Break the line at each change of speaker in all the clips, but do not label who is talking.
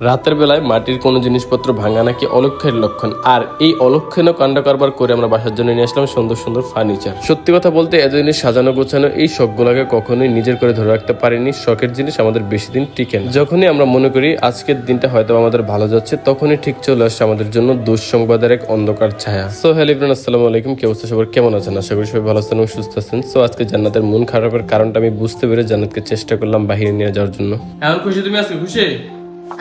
রাতের বেলায় মাটির কোনো জিনিসপত্র ভাঙা নাকি অলক্ষের লক্ষণ, আর এই অলক্ষণীয় কাণ্ড কারবার করে আমরা বাসার জন্য নিয়ে আসলাম সুন্দর সুন্দর ফার্নিচার। সত্যি কথা বলতে এত জিনিস সাজানো গোছানো এই শখগুলোকে কখনোই নিজের করে ধরে রাখতে পারিনি। শখের জিনিস আমাদের বেশি দিন টিকে না। যখনই আমরা মনে করি আজকের দিনটা হয়তো আমাদের ভালো যাচ্ছে, তখনই ঠিক চলে আসছে আমাদের জন্য দুঃসংবাদের এক অন্ধকার ছায়া। সো হ্যালো এভরিওয়ান, আসসালামু আলাইকুম। কি অবস্থা সবার, কেমন আছেন? আশা করি সবাই ভালো আছেন এবং সুস্থ আছেন। সো আজকে জান্নাতের মন খারাপের কারণটা আমি বুঝতে পেরে জান্নাতকে চেষ্টা করলাম বাহিরে নিয়ে যাওয়ার জন্য। এখন খুশি তুমি? আজকে খুশি?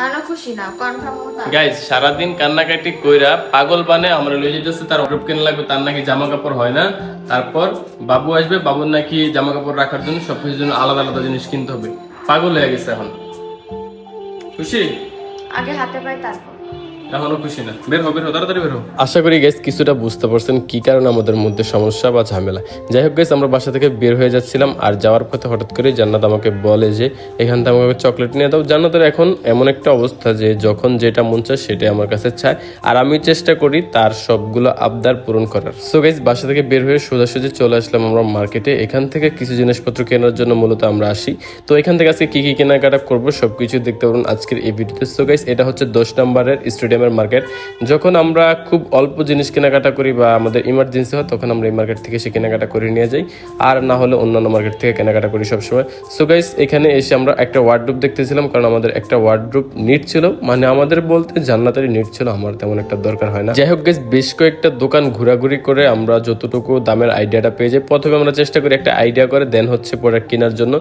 আনো খুশি না, কনফার্ম না।
গাইস, সারাদিন কান্নাকাটি কইরা পাগল বানে আমরা লয়ে যেতেছে, তার অর্ডার কেনা লাগবে, তার নাকি জামা কাপড় হয় না। তারপর বাবু আসবে, বাবুর নাকি জামা কাপড় রাখার জন্য সবকিছুর জন্য আলাদা আলাদা জিনিস কিনতে হবে। পাগল হয়ে গেছে এখন। খুশি?
আগে হাতে পাই তারপর।
এখনো খুশি না? বের হো, তাড়াতাড়ি বের হো। আশা করি গাইস কিছুটা বুঝতে পারছেন কি কারণে আমাদের মধ্যে সমস্যা বা ঝামেলা। যাই হোক গাইস, আমরা বাসা থেকে বের হয়ে যাচ্ছিলাম, আর যাওয়ার পথে হঠাৎ করে জান্নাত আমাকে বলে যে এখান থেকে আমাকে চকলেট নিয়ে দাও। জান্নাতের এখন এমন একটা অবস্থা যে যখন যেটা মন চায় সেটাই আমার কাছে চায়, আর আমি চেষ্টা করি তার সবগুলো আবদার পূরণ করার। সো গাইস, বাসা থেকে বের হয়ে সোজাসুজি চলে আসলাম আমরা মার্কেটে। এখান থেকে কিছু জিনিসপত্র কেনার জন্য মূলত আমরা আসি। তো এখান থেকে আজকে কি কি কেনাকাটা করবো সবকিছু দেখতে পারুন আজকের এই ভিডিওতে। সো গাইস, এটা হচ্ছে 10 নম্বরের স্টেডিয়ামের মার্কেট। যখন আমরা খুব অল্প জিনিস কেনাকাটা করি বা আমাদের ইমার্জেন্সি হয়, তখন আমরা এই মার্কেট থেকে সে কেনাকাটা করে নিয়ে যাই, আর না হলে অন্যান্য মার্কেট থেকে কেনাকাটা করি সবসময়। সো গাইস, এখানে এসে আমরা একটা ওয়ার্ডরোব দেখতেছিলাম, কারণ আমাদের একটা ওয়ার্ডরোব নিড ছিল, মানে আমাদের বলতে জান্নাতেরই নিড ছিল, আমার তেমন একটা দরকার হয় না। যাই হোক গাইস, বেশ কয়েকটা দোকান ঘোরাঘুরি করে আমরা যতটুকু দামের আইডিয়াটা পেয়ে যাই। প্রথমে আমরা চেষ্টা করি একটা আইডিয়া করে, দেন হচ্ছে প্রোডাক্ট কেনার জন্য।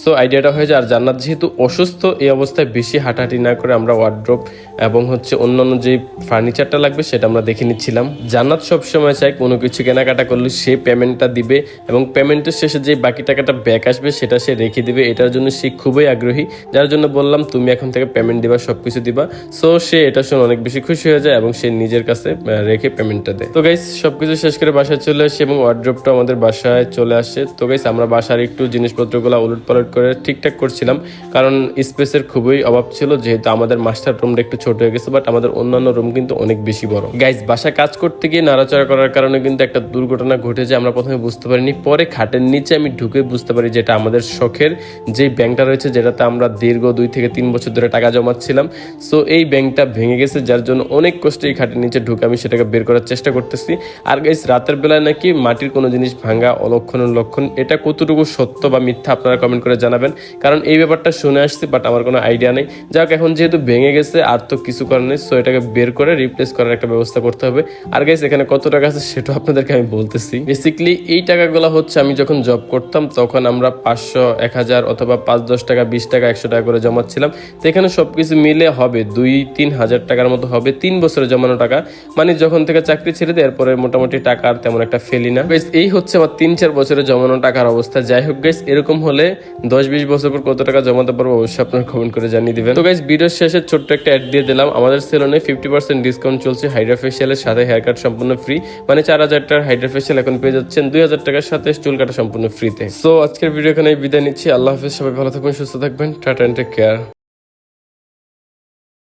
সো আইডিয়াটা হয়ে যায়, আর জান্নাত যেহেতু অসুস্থ, এই অবস্থায় বেশি হাঁটাহাঁটি না করে আমরা ওয়ার্ডরোব এবং হচ্ছে অন্যান্য যে ফার্নিচারটা লাগবে সেটা আমরা দেখে নিচ্ছিলাম। জান্নাত সবসময় চাই কোনো কিছু কেনাকাটা করলে সে পেমেন্টটা দিবে এবং পেমেন্টের শেষে যে বাকি টাকাটা ব্যাক আসবে সেটা সে রেখে দিবে। এটার জন্য সে খুবই আগ্রহী, যার জন্য বললাম তুমি এখন থেকে পেমেন্ট দিবা, সবকিছু দিবা। সো সে এটা শুনে অনেক বেশি খুশি হয়ে যায় এবং সে নিজের কাছে রেখে পেমেন্টটা দেয়। তো গাইস, সবকিছু শেষ করে বাসায় চলে আসে এবং ওয়ার্ড্রোবটা আমাদের বাসায় চলে আসে। তো গাইস, আমরা বাসার একটু জিনিসপত্রগুলো উলট পালট করে ঠিকঠাক করছিলাম, কারণ স্পেসের খুবই অভাব ছিল, যেহেতু আমাদের মাস্টার রুমটা একটু ছোট হয়ে গেছে, বাট আমাদের অন্যান্য রুম কিন্তু অনেক বেশি বড়। গাইস, বাসায় কাজ করতে গিয়ে নাড়াচাড়া করার কারণে কিন্তু একটা দুর্ঘটনা ঘটে যায়। আমরা প্রথমে বুঝতে পারিনি, পরে খাটের নিচে আমি ঢুকে বুঝতে পারি যেটা আমাদের শখের যে ব্যাংকটা রয়েছে, যেটাতে আমরা দীর্ঘ 2 থেকে 3 বছর ধরে টাকা জমাচ্ছিলাম। সো এই ব্যাংকটা ভেঙে গেছে, যার জন্য অনেক কষ্টে এই খাটের নিচে ঢুকে আমি সেটাকে বের করার চেষ্টা করতেছি। আর গাইস, রাতের বেলায় নাকি মাটির কোনো জিনিস ভাঙা অলক্ষণের লক্ষণ, এটা কতটুকু সত্য বা মিথ্যা আপনারা কমেন্ট করে জানাবেন, কারণ এই ব্যাপারটা শুনে আসছি বাট আমার কোনো আইডিয়া নেই। যাক, এখন যেহেতু ভেঙে গেছে আর তো কিছু করার নেই, সো এটাকে বের করে রিপ্লেস করার একটা ব্যবস্থা করতে হবে। আর গাইস, এখানে কত টাকা আছে সেটা আপনাদেরকে আমি বলতেছি। বেসিক্যালি এই টাকাগুলো হচ্ছে আমি যখন জব করতাম তখন আমরা 500, 1000 অথবা 5-10 টাকা, 20 টাকা, 100 টাকা করে জমাচ্ছিলাম। তো এখানে সবকিছু মিলে হবে 2-3 হাজার টাকার মতো হবে, 3 বছরে জমানো টাকা। মানে যখন থেকে চাকরি ছেড়ে দেয় এরপরে মোটামুটি টাকা আর তেমন একটা ফেলি না। গাইস, এই হচ্ছে আমার 3-4 বছরে জমানো টাকার অবস্থা। যাই হোক গাইস, এরকম হলে 10-20 বছর পর কত টাকা জমাতে পারবো অবশ্যই আপনারা কমেন্ট করে জানিয়ে দিবেন। তো গাইস, ভিডিওর শেষে ছোট্ট একটা অ্যাড দিয়ে দিলাম। আমাদের সেলুনে 50% ডিসকাউন্ট চলছে, হাইড্রা ফেশিয়ালের সাথে হেয়ার কাট সম্পূর্ণ ফ্রি। মানে 4000 টাকার হাইড্রা ফেশিয়াল এখন পেয়ে যাচ্ছেন 2000 টাকার সাথে চুল কাটা সম্পূর্ণ ফ্রিতে। সো আজকের ভিডিও এখানে বিদায় নিচ্ছি। আল্লাহ হাফেজ, সবাই ভালো থাকবেন, সুস্থ থাকবেন, টাটা এন্ড টেক কেয়ার।